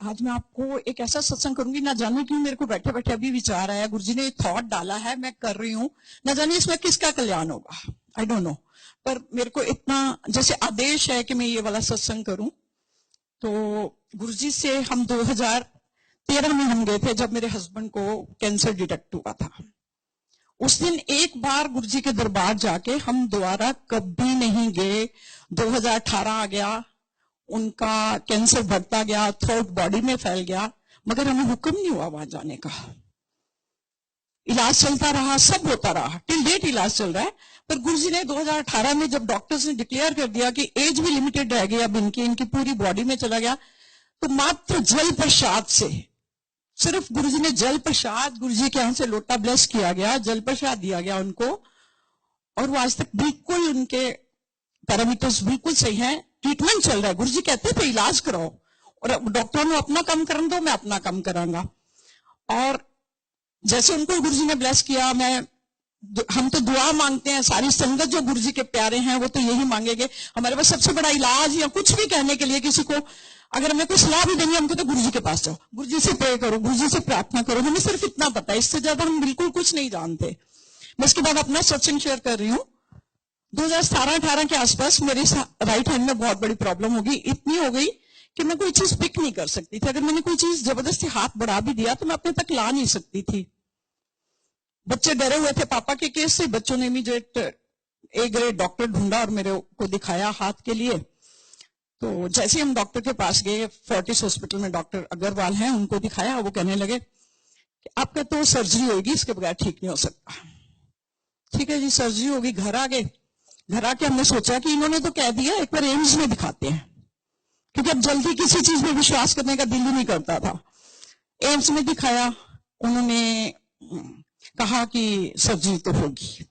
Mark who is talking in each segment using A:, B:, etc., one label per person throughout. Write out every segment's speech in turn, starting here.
A: आज मैं आपको एक ऐसा सत्संग करूंगी, ना जाने क्यों मेरे को बैठे बैठे अभी विचार आया, गुरुजी ने थॉट डाला है, मैं कर रही हूँ, ना जाने इसमें किसका कल्याण होगा, आई डोंट नो। पर मेरे को इतना जैसे आदेश है कि मैं ये वाला सत्संग करूं। तो गुरुजी से हम 2013 में हम गए थे, जब मेरे हस्बैंड को कैंसर डिटेक्ट हुआ था। उस दिन एक बार गुरुजी के दरबार जाके हम दोबारा कभी नहीं गए। 2018 आ गया, उनका कैंसर बढ़ता गया, थ्रोट बॉडी में फैल गया, मगर हमें हुक्म नहीं हुआ वहां जाने का। इलाज चलता रहा, सब होता रहा, टिल डेट इलाज चल रहा है। पर गुरुजी ने 2018 में जब डॉक्टर्स ने डिक्लेयर कर दिया कि एज भी लिमिटेड रह गई, अब इनकी पूरी बॉडी में चला गया, तो मात्र जल प्रसाद से, सिर्फ गुरुजी ने जल प्रसाद, गुरुजी के यहां से लोटा ब्लेस किया गया, जल प्रसाद दिया गया उनको, और वो आज तक बिल्कुल उनके पैरामीटर्स बिल्कुल सही हैं। ट्रीटमेंट चल रहा है। गुरुजी कहते थे इलाज कराओ, और डॉक्टरों ने अपना काम करने दो, मैं अपना काम करांगा। और जैसे उनको गुरुजी ने ब्लेस किया, हम तो दुआ मांगते हैं, सारी संगत जो गुरुजी के प्यारे हैं वो तो यही मांगेंगे। हमारे पास सबसे बड़ा इलाज या कुछ भी कहने के लिए किसी को अगर हमें कोई सलाह भी देंगे, हमको तो गुरुजी के पास जाओ, गुरुजी से प्रे करो, गुरुजी से प्रार्थना करो। हमें सिर्फ इतना पता है, इससे ज्यादा हम बिल्कुल कुछ नहीं जानते। मैं इसके बाद अपना सत्संग शेयर कर रही हूँ। 2017-18 के आसपास मेरे राइट हैंड में बहुत बड़ी प्रॉब्लम होगी, इतनी हो गई कि मैं कोई चीज पिक नहीं कर सकती थी। अगर मैंने कोई चीज जबरदस्ती हाथ बढ़ा भी दिया तो मैं अपने तक ला नहीं सकती थी। बच्चे डरे हुए थे पापा के केस से। बच्चों ने इमीडिएट ए ग्रेड डॉक्टर ढूंढा और मेरे को दिखाया हाथ के लिए। तो जैसे ही हम डॉक्टर के पास गए, फोर्टिस हॉस्पिटल में डॉक्टर अग्रवाल हैं, उनको दिखाया, वो कहने लगे कि आपका तो सर्जरी होगी, इसके बगैर ठीक नहीं हो सकता। ठीक है जी, सर्जरी होगी। घर आ गए। घर आके हमने सोचा कि इन्होंने तो कह दिया, एक बार एम्स में दिखाते हैं, क्योंकि अब जल्दी किसी चीज में विश्वास करने का दिल ही नहीं करता था। एम्स में दिखाया, उन्होंने कहा कि सर्जरी तो होगी,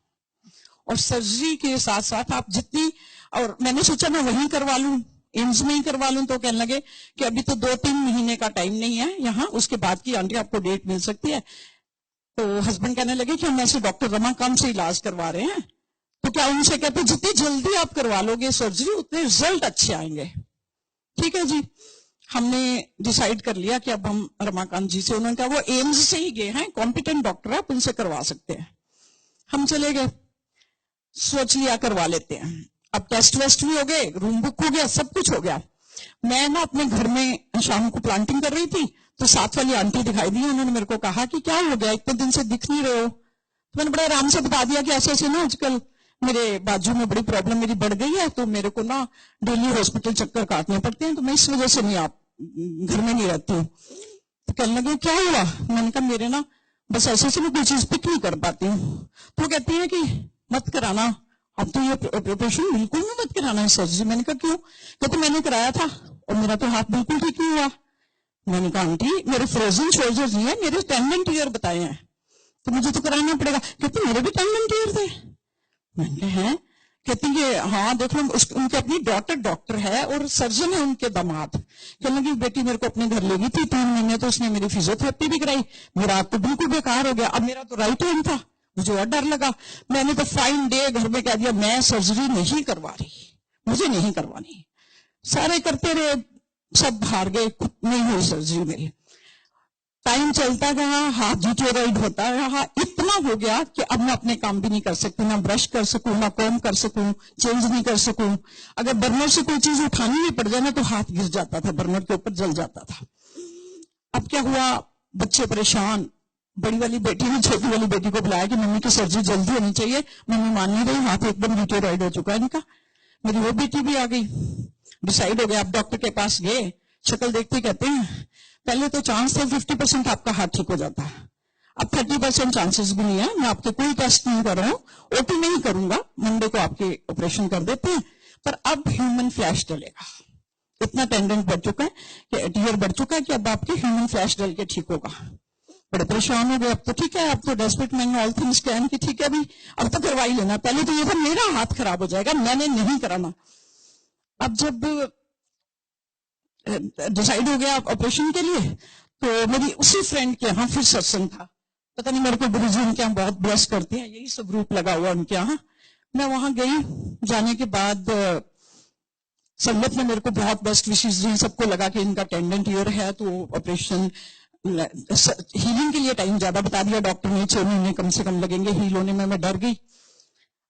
A: और सर्जरी के साथ साथ आप जितनी, और मैंने सोचा मैं वहीं करवा लूं, एम्स में ही करवा लूं। तो कहने लगे कि अभी तो 2-3 महीने का टाइम नहीं है यहाँ, उसके बाद की आंटी आपको डेट मिल सकती है। तो हस्बैंड कहने लगे कि हम ऐसे डॉक्टर रमाकांत से इलाज करवा रहे हैं, तो क्या उनसे कहते जितनी जल्दी आप करवा लोगे सर्जरी, उतने रिजल्ट अच्छे आएंगे। ठीक है जी, हमने डिसाइड कर लिया कि अब हम रमाकांत जी से, उन्होंने कहा वो एम्स से ही गए हैं, कॉम्पिटेंट डॉक्टर है, आप उनसे करवा सकते हैं। हम चले गए, सोच लिया करवा लेते हैं। अब टेस्ट वेस्ट भी हो गए, रूम बुक हो गया, सब कुछ हो गया। मैं ना अपने घर में शाम को प्लांटिंग कर रही थी, तो साथ वाली आंटी दिखाई दी। उन्होंने मेरे को कहा कि क्या हो गया, इतने दिन से दिख नहीं रहे हो। तो मैंने बड़े आराम से बता दिया कि ऐसे ऐसे ना आजकल मेरे बाजू में बड़ी प्रॉब्लम मेरी बढ़ गई है, तो मेरे को ना डेली हॉस्पिटल चक्कर काटने पड़ते हैं, तो मैं इस वजह से नहीं आप घर में नहीं रहती हूँ। तो कहने लगे क्या हुआ। मैंने कहा मेरे ना बस ऐसे ऐसे मैं कोई चीज पिक नहीं कर पाती हूँ। तो कहती है कि मत कराना, अब तो ये ऑपरेशन बिल्कुल भी मत कराना है सर्जरी। मैंने कहा क्यों। कहते मैंने कराया था और मेरा तो हाथ बिल्कुल ठीक नहीं हुआ। मैंने कहा आंटी मेरे फ्रोजन शोल्डर्स नहीं है, मेरे टेंडन टीयर बताए हैं, तो मुझे तो कराना पड़ेगा। कहते मेरे भी टेंडन टीयर थे। मैंने हैं, कहती है हाँ देख लो, उनकी अपनी डॉक्टर है और सर्जन है उनके दामाद। कहने लगी बेटी मेरे को अपने घर ले गई थी 3 महीने, तो उसने मेरी फिजियोथेरेपी भी कराई, मेरा हाथ तो बिल्कुल बेकार हो गया। अब मेरा तो राइट हैंड था, मुझे और डर लगा। मैंने तो फाइन डे घर में कह दिया मैं सर्जरी नहीं करवा रही, मुझे नहीं करवानी। सारे करते रहे, सब हार गए, नहीं हुई सर्जरी मेरी। टाइम चलता गया, हाथ डिटेरियोरेट होता रहा, इतना हो गया कि अब मैं अपने काम भी नहीं कर सकती, ना ब्रश कर सकूं, ना कॉम कर सकूं, चेंज नहीं कर सकूं। अगर बर्नर से कोई चीज उठानी भी पड़ जाए ना तो हाथ गिर जाता था, बर्नर के ऊपर जल जाता था। अब क्या हुआ, बच्चे परेशान। बड़ी वाली बेटी ने छोटी वाली बेटी को बुलाया कि मम्मी की सर्जरी जल्दी होनी चाहिए। मम्मी मान नहीं रही, हाथ एकदम डिटेरियोरेट हो चुका है इनका। मेरी वो बेटी भी आ गई। डिसाइड हो गया, अब डॉक्टर के पास गए, शक्ल देखते कहते हैं पहले तो चांस थे 50% आपका हाथ ठीक हो जाता है, अब 30% चांसेस भी नहीं है। मैं आपके कोई टेस्ट नहीं कर रहा हूँ, ओटी नहीं करूंगा, मंडे को आपके ऑपरेशन कर देते हैं, पर अब ह्यूमन फ्लैश डलेगा। इतना टेंडेंट बढ़ चुका है कि टीयर बढ़ चुका है कि अब आपके ह्यूमन फ्लैश डल के ठीक होगा। बड़े परेशान हो गए। अब तो ठीक है, अब तो डेस्परेट मैंने ऑल थिंग्स कैन की ठीक है अभी, अब तो करवा ही लेना। पहले तो ये था मेरा हाथ खराब हो जाएगा, मैंने नहीं कराना। अब जब डिसाइड हो गया ऑपरेशन के लिए, तो मेरी उसी फ्रेंड के यहाँ फिर सत्संग था। पता नहीं मेरे को गुरुजी उनके यहाँ बहुत ब्लेस करते हैं, यही सब ग्रुप लगा हुआ उनके यहाँ। मैं वहां गई, जाने के बाद संगत ने मेरे को बहुत बेस्ट विशेष दी, सबको लगा कि इनका टेंडेंट ईयर है तो ऑपरेशन हीलिंग के लिए टाइम ज्यादा बता दिया डॉक्टर ने, 6 महीने कम से कम लगेंगे हील होने में। मैं डर गई।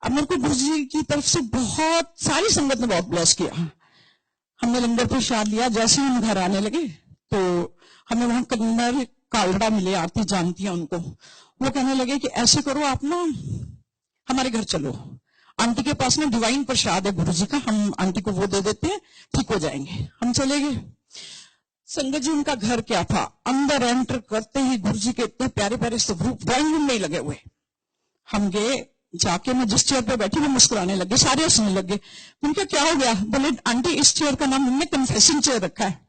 A: अब मेरे को गुरुजी की तरफ से बहुत सारी संगत ने बहुत ब्लेस किया। हमने लंगर प्रसाद लिया, जैसे ही हम घर आने लगे तो हमें वहां कन्नर कालड़ा मिले, आरती जानती है उनको। वो कहने लगे कि ऐसे करो आप ना हमारे घर चलो, आंटी के पास ना डिवाइन प्रसाद है गुरुजी का, हम आंटी को वो दे देते हैं, ठीक हो जाएंगे। हम चले गए। संगत जी उनका घर क्या था, अंदर एंटर करते ही गुरुजी के इतने प्यारे प्यारे स्वरूप ड्राइंग रूम में ही लगे हुए। हम गए, जाके मैं जिस चेयर पे बैठी वो मुस्कुराने लगे, सारे हंसने लगे। उनका क्या हो गया? बोले आंटी इस चेयर का नाम हमने कन्फेसिंग चेयर रखा है,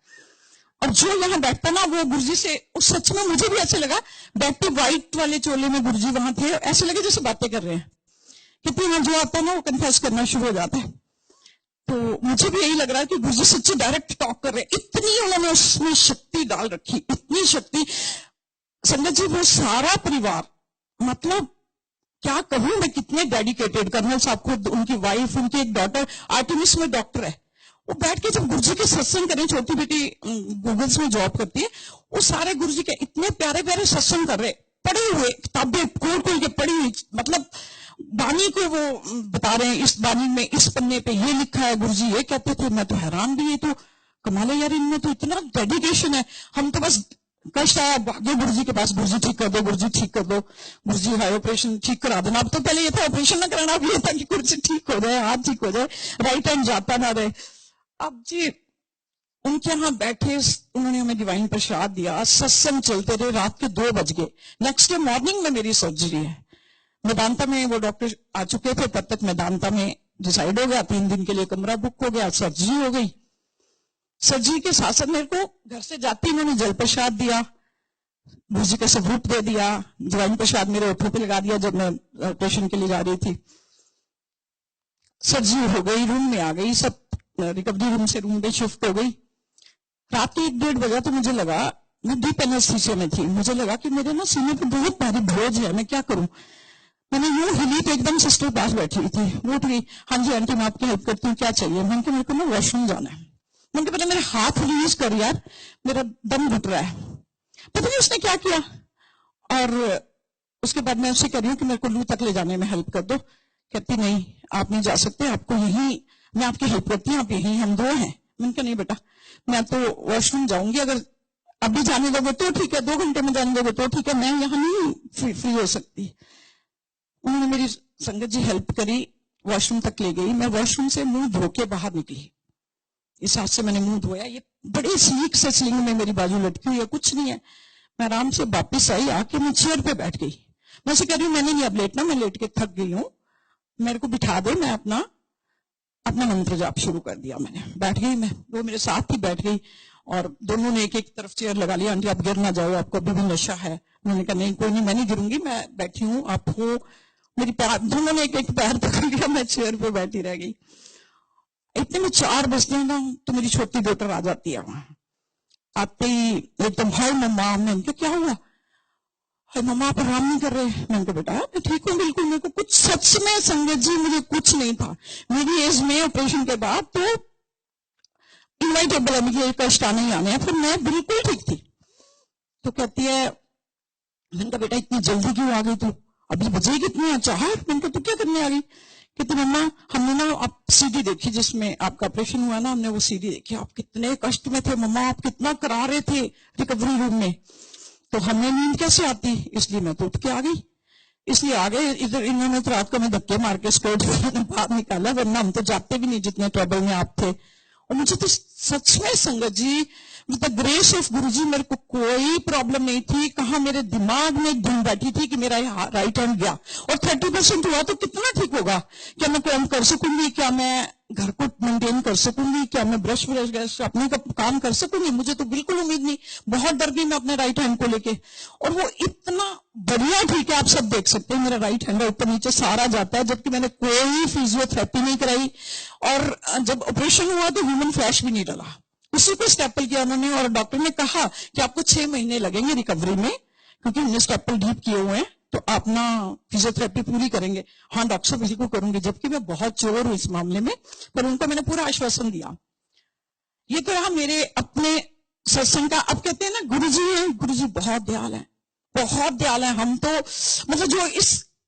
A: और जो यहाँ बैठता ना वो गुरुजी से, उस सच में मुझे भी ऐसे लगा, बैठते व्हाइट वाले चोले में गुरुजी वहां थे, ऐसे लगे जैसे बातें कर रहे हैं। कितनी में जो आता है ना वो कन्फेस करना शुरू हो जाता है। तो मुझे भी यही लग रहा है कि गुरुजी सच्ची डायरेक्ट टॉक कर रहे हैं। इतनी उन्होंने उसमें शक्ति डाल रखी, इतनी शक्ति। संगत जी वो सारा परिवार, मतलब क्या कहूं मैं, कितने डेडिकेटेड। कर्नल साहब खुद, उनकी वाइफ, उनकी एक डॉटर आर्टिमिस में डॉक्टर है, वो बैठ के जब गुरुजी के सत्संग करें, छोटी बेटी गूगल्स में जॉब करती है, वो सारे गुरुजी के इतने प्यारे प्यारे सत्संग कर रहे, पढ़े हुए किताबें खोल खोल के पढ़ी हुई, मतलब बानी को वो बता रहे हैं, इस बानी में इस पन्ने पे ये लिखा है, गुरुजी ये कहते थे। मैं तो हैरान भी, ये तो कमाल है यार, इनमें तो इतना डेडिकेशन है। हम तो बस कष्ट आया भाग्य गुरुजी के पास, गुरुजी ठीक कर दो, गुरुजी ठीक कर दो, गुरुजी हाई ऑपरेशन ठीक करा देना। अब तो पहले ये था ऑपरेशन ना कराना, अब ये था कि गुरुजी ठीक हो जाए, हाथ ठीक हो जाए, राइट हैंड जाता ना रहे। अब जी उनके यहाँ बैठे, उन्होंने हमें डिवाइन प्रसाद दिया, सत्संग चलते रहे, रात के 2 बज गए। नेक्स्ट डे मॉर्निंग में मेरी सर्जरी है। मेदांता में वो डॉक्टर आ चुके थे, तब तक मेदांता में डिसाइड हो गया, 3 दिन के लिए कमरा बुक हो गया, सर्जरी हो गई। सर्जरी के साथ साथ मेरे को घर से जाती उन्होंने जल प्रसाद दिया, गुरुजी का स्वरूप दे दिया, डिवाइन प्रसाद मेरे होठों पे लगा दिया जब मैं ऑपरेशन के लिए जा रही थी। सर्जरी हो गई, रूम में आ गई, सब रिकवरी रूम से रूम पे शिफ्ट हो गई। रात के 1-1:30 बजा तो मुझे लगा, मैं डीप एनेस्थीसिया में थी, मुझे लगा कि मेरे ना सीने पे बहुत भारी बोझ है, मैं क्या करूं। मैंने यूं हिली तो एकदम सिस्टर पास बैठी हुई थी, वो उठ गई, हाँ जी आंटी मैं आपकी हेल्प करती हूँ, क्या चाहिए। मैंने कहा मेरे को ना वॉशरूम जाना है। मैंने कहा पता मेरे हाथ रिलीज कर यार, मेरा दम घुट रहा है। पता नहीं उसने क्या किया, और उसके बाद मैं उससे कह रही हूँ कि मेरे को लू तक ले जाने में हेल्प कर दो। कहती नहीं आप नहीं जा सकते, आपको यही, मैं आपकी हेल्प करती हूँ, आप यही, हम 2 हैं। मैंने कहा नहीं बेटा, मैं तो वॉशरूम जाऊंगी, अगर अभी जाने दोगे तो ठीक है, 2 घंटे में जाने दोगे तो ठीक है, मैं यहाँ नहीं फ्री हो सकती। उन्होंने मेरी संगत जी हेल्प करी, वॉशरूम तक ले गई। मैं वॉशरूम से मुंह धो के बाहर निकली, इस हाथ से मैंने मुंह धोया, ये बड़ी सीख से स्लिंग में मेरी बाजू लटकी हुई है, कुछ नहीं है। मैं आराम से वापिस आई, आके मैं चेयर पे बैठ गई। मैं से कह रही हूँ मैंने नहीं अब लेटना, मैं लेट के थक गई हूँ, मेरे को बिठा दे। मैं अपना मंत्र जाप शुरू कर दिया, मैंने बैठ गई। मैं, वो मेरे साथ ही बैठ गई, और दोनों ने एक तरफ चेयर लगा लिया। आंटी आप गिर ना जाओ, आपको अभी भी नशा है। उन्होंने कहा नहीं कोई नहीं, मैं नहीं गिरूंगी, मैं बैठी हूँ, आप हो। मेरी पैर, दोनों ने एक पैर पकड़ लिया, मैं चेयर पे बैठी रह गई। इतने में 4 बजते हैं ना, तो मेरी छोटी डॉटर आ जाती है। वहां आते ही एकदम हाय मम्मा, मैंने क्या हुआ? हाय मम्मा आप आराम नहीं कर रहे? मैंने कहा बेटा मैं ठीक हूँ बिल्कुल, मेरे को कुछ, सच में संगत जी मुझे कुछ नहीं था। मेरी एज में ऑपरेशन के बाद तो इनवाइटेबल है, मुझे कष्ट आने ही आने हैं, फिर मैं बिल्कुल ठीक थी। तो कहती है, मैंने कहा बेटा इतनी जल्दी क्यों आ गई तू, अभी बजे कितनी 4? मैंने कहा तू क्या करने आ गई? कहती मम्मा हमने ना आप सीडी देखी जिसमें आपका ऑपरेशन हुआ ना, हमने वो सीडी देखी, आप कितने कष्ट में थे मम्मा, आप कितना करा रहे थे रिकवरी रूम में, तो हमें नींद कैसे आती, इसलिए मैं तो उठ के आ गई। इसलिए आ गए इधर, इन्होंने तो रात को मैं धक्के मार के स्कर्ट बाहर निकाला, वरना हम तो जाते भी नहीं जितने ट्रबल में आप थे। और मुझे तो सच में संगत जी, विद द ग्रेस ऑफ गुरुजी मेरे को कोई प्रॉब्लम नहीं थी। कहा मेरे दिमाग में एक धुन बैठी थी कि मेरा राइट हैंड गया, और 30% हुआ तो कितना ठीक होगा, क्या मैं काम कर सकूंगी, क्या मैं घर को मेंटेन कर सकूंगी, क्या मैं ब्रश गैस अपने काम कर सकूंगी? मुझे तो बिल्कुल उम्मीद नहीं, बहुत डर गई मैं अपने राइट हैंड को लेके। और वो इतना बढ़िया ठीक है, आप सब देख सकते हैं मेरा राइट हैंड ऊपर नीचे सारा जाता है, जबकि मैंने कोई फिजियोथेरेपी नहीं कराई। और जब ऑपरेशन हुआ तो ह्यूमन फ्लैश भी नहीं डला, उसी को स्टेपल किया उन्होंने, और डॉक्टर ने कहा कि आपको 6 महीने लगेंगे रिकवरी में, क्योंकि हमने स्टेपल डीप किए हुए हैं, तो आप ना फिजियोथेरेपी पूरी करेंगे। हाँ डॉक्टर साहब बिल्कुल करूंगी, जबकि मैं बहुत चोर हूं इस मामले में, पर उनको मैंने पूरा आश्वासन दिया ये तो रहा मेरे अपने सत्संग का। अब कहते हैं ना गुरुजी हैं, गुरुजी बहुत दयाल है, बहुत दयाल है। हम तो मतलब जो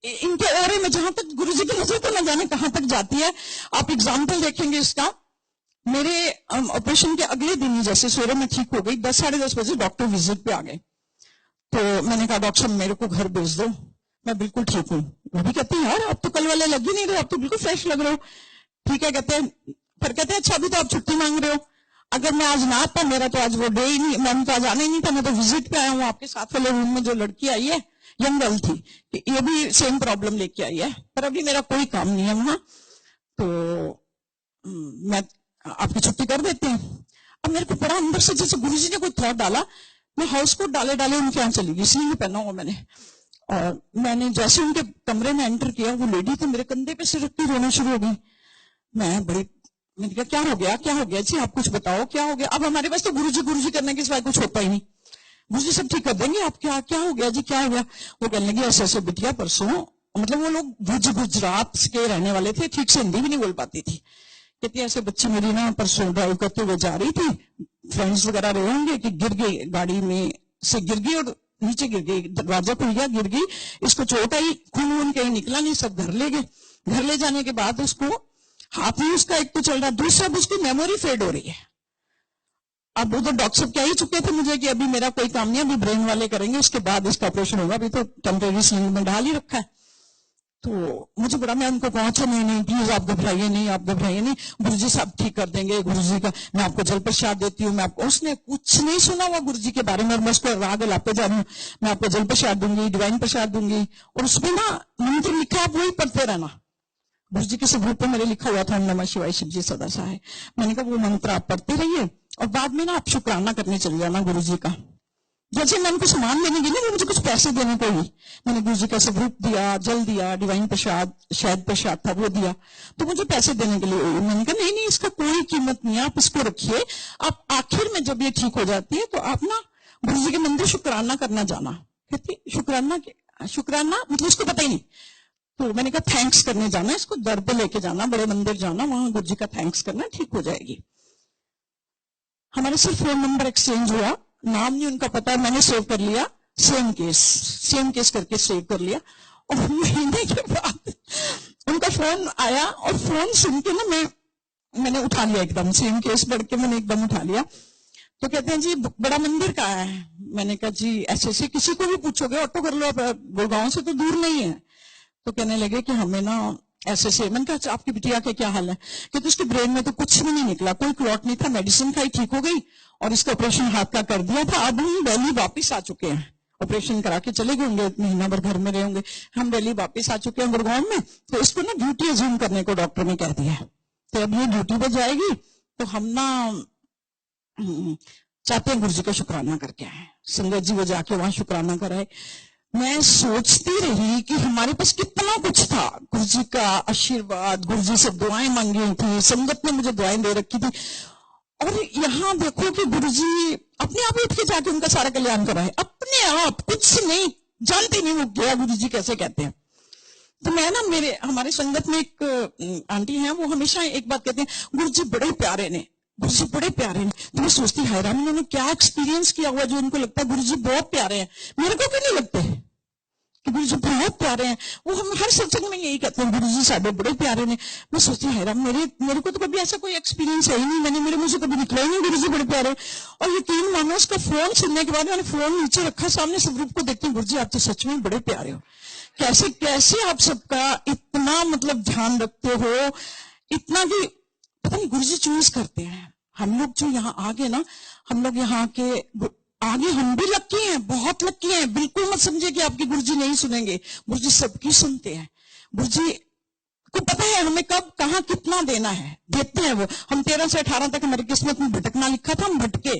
A: इनके ओरे में जहां तक गुरुजी की नजर तो न जाने कहां तक जाती है। आप एग्जाम्पल देखेंगे इसका। मेरे ऑपरेशन के अगले दिन ही जैसे सवेरे में ठीक हो गई, 10 साढ़े 10 बजे डॉक्टर विजिट पे आ गए। तो मैंने कहा डॉक्टर साहब मेरे को घर भेज दो, मैं बिल्कुल ठीक हूँ। वो भी कहते हैं यार आप तो कल वाले लग ही नहीं रहे, आप तो बिल्कुल फ्रेश लग रहे हो। ठीक है कहते हैं, फिर कहते हैं अच्छा अभी तो आप छुट्टी मांग रहे हो, अगर मैं आज ना आता, मेरा तो आज वो डे ही नहीं, मैंने तो आज आना ही नहीं था, मैं तो विजिट पे आया हूँ। आपके साथ वाले रूम में जो लड़की आई है यंग गर्ल थी, ये भी सेम प्रॉब्लम लेके आई है, पर अभी मेरा कोई काम नहीं है वहां, तो मैं आपकी छुट्टी कर देते हैं। अब मेरे को बड़ा अंदर से जैसे गुरुजी ने कोई थॉट डाला, मैं हाउस कोट डाले डाले उनके यहाँ चली गई, इसलिए पहना हुआ मैंने। और मैंने जैसे उनके कमरे में एंटर किया, वो लेडी तो मेरे कंधे पे सिर रख के रोना शुरू हो गई। मैंने कहा क्या हो गया, क्या हो गया जी, आप कुछ बताओ क्या हो गया। अब हमारे पास तो गुरुजी करने के सिवाय कुछ होता ही नहीं, गुरुजी सब ठीक कर देंगे, आप क्या क्या हो गया जी, क्या हो गया। वो कहने लगी ऐसे ऐसे बिटिया परसों, मतलब वो लोग गुजरात के रहने वाले थे, ठीक से हिंदी भी नहीं बोल पाती थी। कहती ऐसे बच्ची मेरी ना परसों ड्राइव करते हुए जा रही थी, फ्रेंड्स वगैरह रहे होंगे कि गिर गई, गाड़ी में से गिर गई और नीचे गिर गई, दरवाजा खुल गया, गिर गई, इसको चोट आई, खून वून कहीं निकला नहीं, सब घर ले गए। घर ले जाने के बाद उसको हाथ में उसका एक तो चल रहा, दूसरा उसकी मेमोरी फेड हो रही है। अब उधर डॉक्टर साहब कह ही चुके थे मुझे कि अभी मेरा कोई काम नहीं है, अभी ब्रेन वाले करेंगे, उसके बाद इसका ऑपरेशन होगा, अभी तो टेम्परेरी स्लिंग में डाल ही रखा है। तो मुझे बड़ा, मैं उनको कहा अच्छा नहीं नहीं प्लीज आप घबराइए नहीं, आप घबराइए नहीं, गुरुजी साहब ठीक कर देंगे, गुरुजी का मैं आपको जल प्रसाद देती हूँ, मैं आपको। उसने कुछ नहीं सुना हुआ गुरुजी के बारे में, और मैं उसको राग लाते जा रही हूँ, मैं आपको जल प्रसाद दूंगी, डिवाइन प्रसाद दूंगी, और उसमें ना मंत्र लिखा, आप वही पढ़ते रहना। गुरुजी के स्वरूप पे मेरे लिखा हुआ था ओम नमः शिवाय शिव जी सदा सहाय। मैंने कहा वो मंत्र आप पढ़ते रहिए और बाद में ना आप शुक्राना करने चले जाना गुरुजी का। जैसे मैं उनको सामान देने गई ना, मुझे कुछ पैसे देने को ही, मैंने गुरुजी का स्वरूप दिया, जल दिया, डिवाइन प्रसाद शायद प्रसाद था वो दिया, तो मुझे पैसे देने के लिए मैंने कहा नहीं नहीं इसका कोई कीमत नहीं है, आप इसको रखिए, आप आखिर में जब ये ठीक हो जाती है तो आप ना गुरुजी के मंदिर शुक्राना करना जाना। कहती शुक्राना मतलब उसको पता ही नहीं। तो मैंने कहा थैंक्स करने जाना, इसको दर पे लेके जाना, बड़े मंदिर जाना, वहां गुरुजी का थैंक्स करना, ठीक हो जाएगी। हमारे सिर्फ फोन नंबर एक्सचेंज हुआ, नाम नहीं उनका पता, मैंने सेव कर लिया, सेम केस करके सेव कर लिया। और महीने के बाद उनका फोन आया और फोन सुन के ना मैंने उठा लिया, एकदम सेम केस पढ़ के मैंने एकदम उठा लिया। तो कहते हैं जी बड़ा मंदिर कहाँ है। मैंने कहा जी ऐसे किसी को भी पूछोगे ऑटो कर लो, गुड़गांव से तो दूर नहीं है। तो कहने लगे कि हमें ना ऐसे मैंने कहा अच्छा आपकी बिटिया के क्या हाल है। कहते उसके ब्रेन में तो कुछ भी नहीं निकला, कोई क्लॉट नहीं था, मेडिसिन खाई ठीक हो गई और इसका ऑपरेशन हाथ का कर दिया था। अब हम दिल्ली वापिस आ चुके हैं, ऑपरेशन करा के चले गए होंगे, महीना भर घर में रहे होंगे, हम दिल्ली वापिस आ चुके हैं गुड़गांव में। तो इसको ना ड्यूटी अज्यूम करने को डॉक्टर ने कह दिया है, तो अब ये ड्यूटी पर जाएगी, तो हम ना चाहते हैं गुरुजी का शुक्राना करके आए। संगत जी वो जाके वहां शुक्राना कराए। मैं सोचती रही कि हमारे पास कितना कुछ था, गुरुजी का आशीर्वाद, गुरुजी से दुआएं मांगी थी, संगत ने मुझे दुआएं दे रखी थी, और यहाँ देखो कि गुरुजी अपने आप उठ के जाके उनका सारा कल्याण कराए, अपने आप, कुछ नहीं, जानते नहीं वो गया गुरुजी कैसे कहते हैं। तो मैं ना हमारे संगत में एक आंटी है, वो हमेशा एक बात कहते हैं गुरुजी बड़े प्यारे ने, गुरुजी बड़े प्यारे ने। तो मैं सोचती हैरान उन्होंने क्या एक्सपीरियंस किया हुआ जो उनको लगता है गुरुजी बहुत प्यारे हैं। मेरे को क्यों नहीं लगते कि गुरुजी बहुत प्यारे हैं। वो हम हर सत्संग में यही कहते हैं गुरुजी साहब बड़े प्यारे ने। मैं सोचती हैरान मेरे को तो कभी ऐसा कोई एक्सपीरियंस है ही नहीं, मैंने मेरे मुंह से कभी निकला ही नहीं गुरुजी बड़े प्यारे। और यकीन मानो उसका फोन सुनने के बाद मैंने फोन नीचे रखा, सामने स्वरूप को देखती हूँ, गुरुजी आप तो सच में बड़े प्यारे हो, कैसे कैसे आप सबका इतना मतलब ध्यान रखते हो, इतना कि पता नहीं गुरुजी चूज करते हैं। हम लोग जो यहाँ आगे ना, हम लोग यहाँ के आगे हम भी लक्की हैं, बहुत लक्की हैं। बिल्कुल मत समझे कि आपके गुरुजी नहीं सुनेंगे, गुरुजी सबकी सुनते हैं। गुरुजी को पता है हमें कब कहाँ कितना देना है, देते हैं वो। हम 13 से 18 तक हमारी किस्मत में भटकना लिखा था, हम भटके,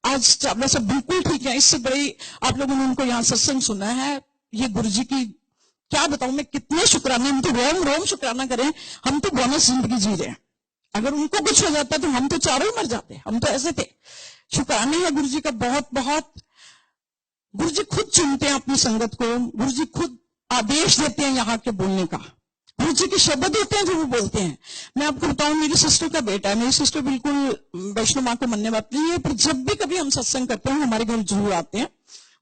A: आज चावला सब बिल्कुल ठीक है। इससे बड़ी आप लोगों ने उनको यहाँ सत्संग सुना है, ये गुरुजी की क्या बताऊं मैं, कितने शुक्राने, हम तो रोम रोम शुक्राना करें। हम तो बोनस जिंदगी जी रहे हैं, अगर उनको कुछ हो जाता तो हम तो चारों ही मर जाते, हम तो ऐसे थे। शुक्राने हैं गुरुजी का बहुत बहुत। गुरुजी खुद चुनते हैं अपनी संगत को, गुरुजी खुद आदेश देते हैं यहाँ के बोलने का। गुरु जी के शब्द होते हैं जो वो बोलते हैं। मैं आपको बताऊं, मेरी सिस्टर का बेटा है, मेरी सिस्टर बिल्कुल वैष्णो माँ को मानने वाली है, पर जब भी कभी हम सत्संग करते हैं हमारे घर जरूर आते हैं।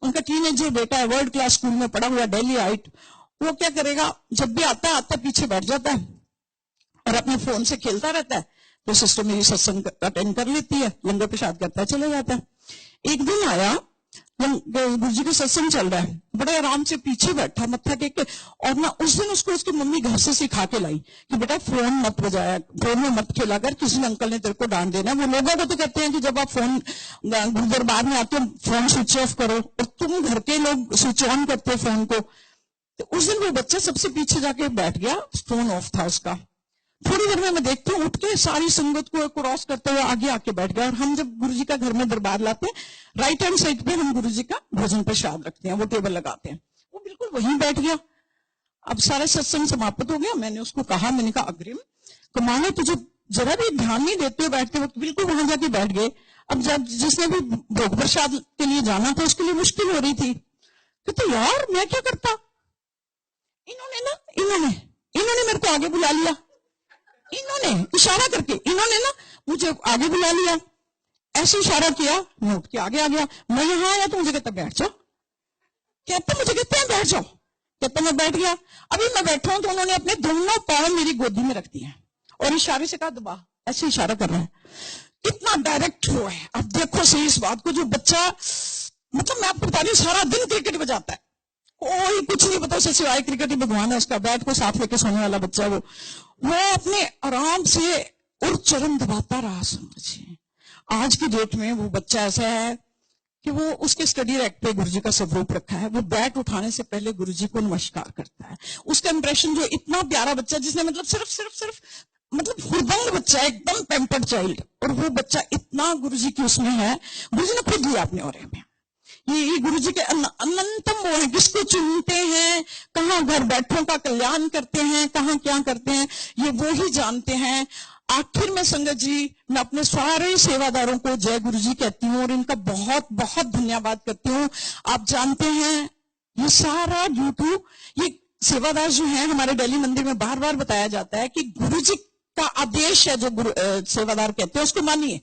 A: उनका टीनेजर बेटा है, वर्ल्ड क्लास स्कूल में पढ़ा हुआ, दिल्ली आइट। वो क्या करेगा, जब भी आता पीछे बैठ जाता है और अपने फोन से खेलता रहता है। तो सिस्टर मेरी सत्संग अटेंड कर लेती है, लंगर प्रसाद करता है, चले जाता है। एक दिन आया, गुरु जी का सत्संग चल रहा है, बड़े आराम से पीछे बैठा मत्था टेक के, और ना उस दिन उसको उसकी मम्मी घर से सिखा के लाई कि बेटा फोन मत बजाया, फोन में मत खेला कर, किसी ने अंकल ने तेरे को डांट देना। वो लोगों को तो कहते हैं कि जब आप फोन गुरु दरबार में आते हो फोन स्विच ऑफ करो, और तुम घर के लोग स्विच ऑन करते हो फोन को। तो उस दिन वो बच्चा सबसे पीछे जाके बैठ गया, फोन ऑफ था उसका। थोड़ी देर में मैं देखती हूँ उठ के सारी संगत को क्रॉस करते हुए आगे आके बैठ गया। और हम जब गुरुजी का घर में दरबार लाते हैं, राइट हैंड साइड पे हम गुरुजी का भोजन प्रसाद रखते हैं, वो टेबल लगाते हैं, वो बिल्कुल वहीं बैठ गया। अब सारा सत्संग समाप्त हो गया, मैंने उसको कहा, मैंने कहा अग्रिम कमाने तुझे जरा भी ध्यान नहीं देते हो बैठते वक्त, बिल्कुल वहां जाके बैठ गए। अब जब जिसने भी भोग प्रसाद के लिए जाना था उसके लिए मुश्किल हो रही थी। कहते यार मैं क्या करता, इन्होंने मेरे को आगे बुला लिया, इन्होंने इशारा करके इन्होंने ना मुझे आगे बुला लिया, ऐसे इशारा किया, मैं उठ के आगे आ गया। मैं यहां आया तो मुझे कहता बैठ जाओ, कहते मुझे कहते हैं बैठ जाओ, कहते मैं बैठ गया। अभी मैं बैठा हूं तो उन्होंने अपने दोनों पांव मेरी गोदी में रख दिए और इशारे से कहा दबा, ऐसे इशारा कर रहा है। कितना डायरेक्ट हुआ है। अब देखो सही इस बात को, जो बच्चा, मतलब मैं आपको बता रही हूँ, सारा दिन क्रिकेट बजाता है, कोई कुछ नहीं पता उसे सिवाय क्रिकेट ही भगवान है उसका, बैट को साथ लेके सोने वाला बच्चा। वो अपने आराम से और चरण दबाता रहा। समझिए आज की डेट में वो बच्चा ऐसा है कि वो उसके स्टडी रैक पे गुरुजी का स्वरूप रखा है, वो बैट उठाने से पहले गुरुजी को नमस्कार करता है। उसका इंप्रेशन जो इतना प्यारा बच्चा, जिसने मतलब सिर्फ मतलब हुरदंग बच्चा, एकदम पैम्पर्ड चाइल्ड, और वो बच्चा इतना गुरुजी की उसमें है, गुरुजी ने खुद लिया अपने औरे में। ये गुरुजी के अनंतम वो है, किसको चुनते हैं, कहाँ घर बैठों का कल्याण करते हैं, कहाँ क्या करते हैं, ये वो ही जानते हैं। आखिर में संगत जी, मैं अपने सारे सेवादारों को जय गुरुजी कहती हूँ और इनका बहुत बहुत धन्यवाद करती हूँ। आप जानते हैं ये सारा यूट्यूब, ये सेवादार जो है हमारे दिल्ली मंदिर में बार बार बताया जाता है कि गुरुजी का आदेश है, जो सेवादार कहते हैं उसको मानिए।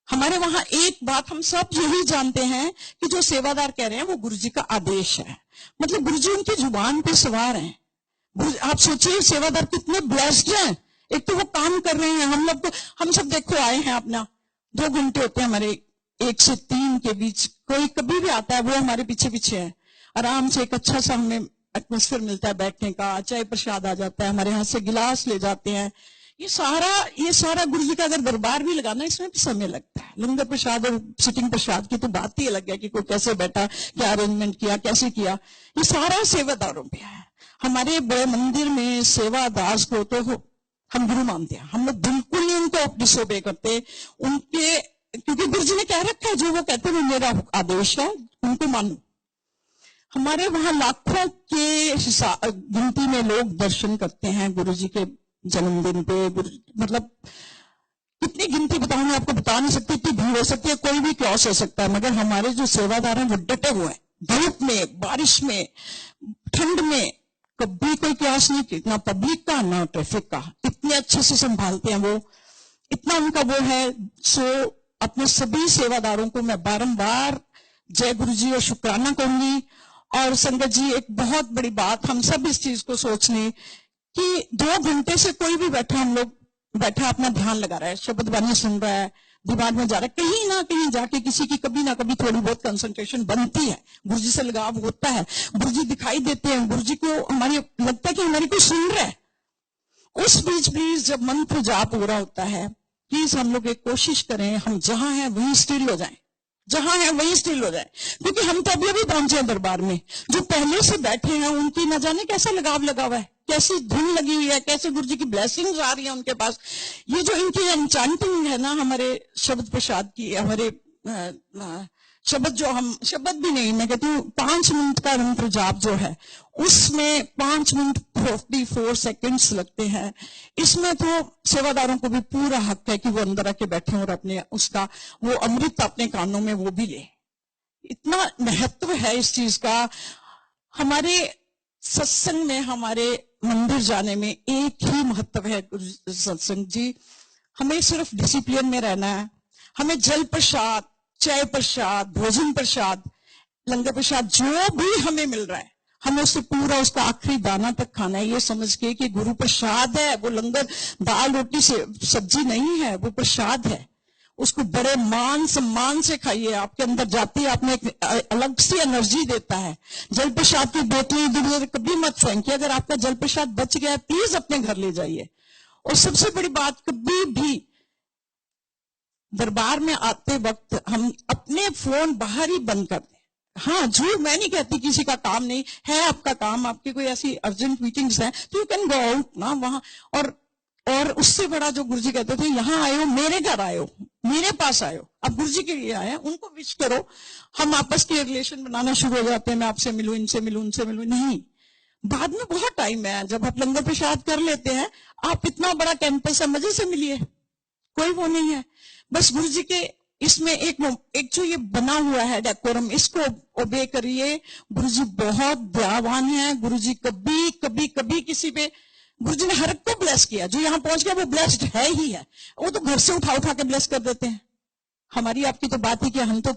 A: हमारे वहां एक बात हम सब यही जानते हैं कि जो सेवादार कह रहे हैं वो गुरुजी का आदेश है, मतलब गुरुजी उनकी जुबान पे सवार हैं। आप सोचिए सेवादार कितने ब्लेस्ड हैं। एक तो वो काम कर रहे हैं, हम सब देखो आए हैं, अपना 2 घंटे होते हैं हमारे 1 से 3 के बीच, कोई कभी भी आता है वो हमारे पीछे पीछे है, आराम से एक अच्छा सा हमें एटमोस्फेयर मिलता है बैठने का, चाय प्रसाद आ जाता है, हमारे हाथ से गिलास ले जाते हैं। ये सारा गुरुजी का अगर दरबार भी लगाना, इसमें भी समय लगता है। लंगर प्रसाद और सिटिंग प्रसाद की तो बात ही अलग है कि कोई कैसे बैठा, क्या अरेंजमेंट किया, कैसे किया, ये सारा सेवादारों पे है। हमारे बड़े मंदिर में सेवादास को तो हम गुरु मानते हैं, हम लोग बिल्कुल नहीं उनको डिसोबे करते उनके, क्योंकि गुरुजी ने कह रखा है जो वो कहते हैं मेरा आदेश है, उनको मानो। हमारे वहां लाखों के गिनती में लोग दर्शन करते हैं गुरुजी के जन्मदिन पे, मतलब कितनी गिनती बताऊं मैं आपको बता नहीं सकती, इतनी भीड़ हो सकती है, कोई भी क्रॉस हो सकता है। मगर हमारे जो सेवादार हैं वो डटे हुए हैं, धूप में, बारिश में, ठंड में, कभी कोई क्लास नहीं, ना पब्लिक का ना ट्रैफिक का, इतने अच्छे से संभालते हैं वो, इतना उनका वो है। सो अपने सभी सेवादारों को मैं बारंबार जय गुरुजी और शुक्राना कहूंगी। और संगत जी, एक बहुत बड़ी बात हम सब इस चीज को सोच लें कि 2 घंटे से कोई भी बैठा, हम लोग बैठा अपना ध्यान लगा रहा है, शब्द वाणी सुन रहा है, दिमाग में जा रहा है, कहीं ना कहीं जाके किसी की कभी ना कभी थोड़ी बहुत कंसंट्रेशन बनती है, गुरुजी से लगाव होता है, गुरुजी दिखाई देते हैं, गुरुजी को हमारी लगता है कि हमारी कोई सुन रहा है। उस बीच प्लीज जब मंत्र जाप हो रहा होता है, प्लीज हम लोग एक कोशिश करें, हम जहां हैं वहीं स्टिल हो जाएं, जहां है वहीं स्टिल हो जाए, क्योंकि हम तो अभी पहुंचे दरबार में। जो पहले से बैठे हैं उनकी न जाने कैसा लगाव लगा हुआ है, कैसी धुन लगी हुई है, कैसे गुरुजी की ब्लेसिंग्स आ रही है उनके पास। ये जो इनकी एन्चांटिंग है ना, हमारे शब्द प्रसाद की, हमारे शब्द जो हम शब्द भी नहीं, मैं कहती हूँ 5 मिनट का मंत्र जाप जो है उसमें 5 मिनट 44 सेकंड्स लगते हैं। इसमें तो सेवादारों को भी पूरा हक है कि वो अंदर आके बैठे और अपने उसका वो अमृत अपने कानों में वो भी ले। इतना महत्व है इस चीज का। हमारे सत्संग में हमारे मंदिर जाने में एक ही महत्व है गुरु सत्संग जी, हमें सिर्फ डिसिप्लिन में रहना है। हमें जल प्रसाद, चाय प्रसाद, भोजन प्रसाद, लंगर प्रसाद जो भी हमें मिल रहा है, हमें उससे पूरा उसका आखिरी दाना तक खाना है, ये समझ के कि गुरु प्रसाद है, वो लंगर दाल रोटी से सब्जी नहीं है, वो प्रसाद है। उसको बड़े मान सम्मान से खाइए, आपके अंदर जाती है, आपने एक अलग सी एनर्जी देता है। जल प्रसाद की बोतलें इधर उधर कभी मत फेंकिए, अगर आपका जल प्रसाद बच गया प्लीज अपने घर ले जाइए। और सबसे बड़ी बात, कभी भी दरबार में आते वक्त हम अपने फोन बाहर ही बंद कर दें। हाँ, झूठ मैं नहीं कहती किसी का काम नहीं है, आपका काम, आपकी कोई ऐसी अर्जेंट मीटिंग्स है तो यू कैन गो आउट ना वहां। और उससे बड़ा जो गुरुजी कहते थे, यहाँ आए हो, मेरे घर आए हो, मेरे पास आए हो, अब गुरुजी के लिए आए हैं, उनको विश करो। हम आपस के रिलेशन बनाना शुरू हो जाते हैं, मैं आपसे मिलूं, इनसे मिलूं, उनसे मिलूं, नहीं, बाद में बहुत टाइम है। जब आप लंगर प्रसाद कर लेते हैं, आप इतना बड़ा कैंपस है, मजे से मिलिए, कोई वो नहीं है। बस गुरुजी के इसमें एक जो ये बना हुआ है डेकोरम, इसको ओबे करिए। गुरुजी बहुत दयावान है, गुरुजी कभी कभी कभी किसी पे, गुरुजी ने हर एक को ब्लेस किया, जो यहां पहुंच गया वो ब्लेस्ड है ही है। वो तो घर से उठा उठा के ब्लेस कर देते हैं। हमारी आपकी तो बात ही कि हम तो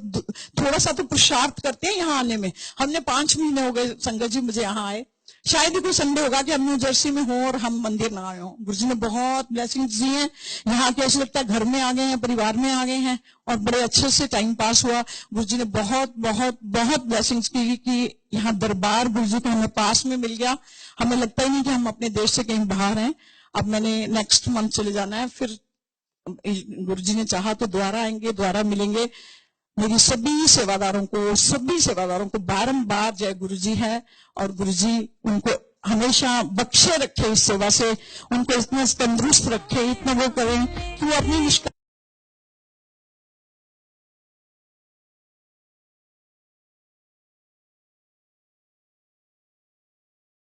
A: थोड़ा सा तो पुरुषार्थ करते हैं यहाँ आने में। हमने 5 महीने हो गए संगत जी मुझे यहाँ आए, शायद ही कोई संडे होगा कि हम न्यू जर्सी में हो और हम मंदिर ना आए हो। गुरुजी ने बहुत ब्लेसिंग्स दी हैं, यहाँ के ऐसे लगता है घर में आ गए हैं, परिवार में आ गए हैं, और बड़े अच्छे से टाइम पास हुआ। गुरुजी ने बहुत बहुत बहुत ब्लेसिंग्स की कि यहाँ दरबार गुरुजी का हमें पास में मिल गया। हमें लगता ही नहीं कि हम अपने देश से कहीं बाहर हैं। अब मैंने नेक्स्ट मंथ चले जाना है, फिर गुरुजी ने चाहा तो दोबारा आएंगे, दोबारा मिलेंगे। मेरी सभी सेवादारों को बारंबार जय गुरुजी है, और गुरुजी उनको हमेशा बख्शे रखे इस सेवा से, उनको इतना तंदुरुस्त रखे, इतना वो करें कि वो अपनी निष्ठा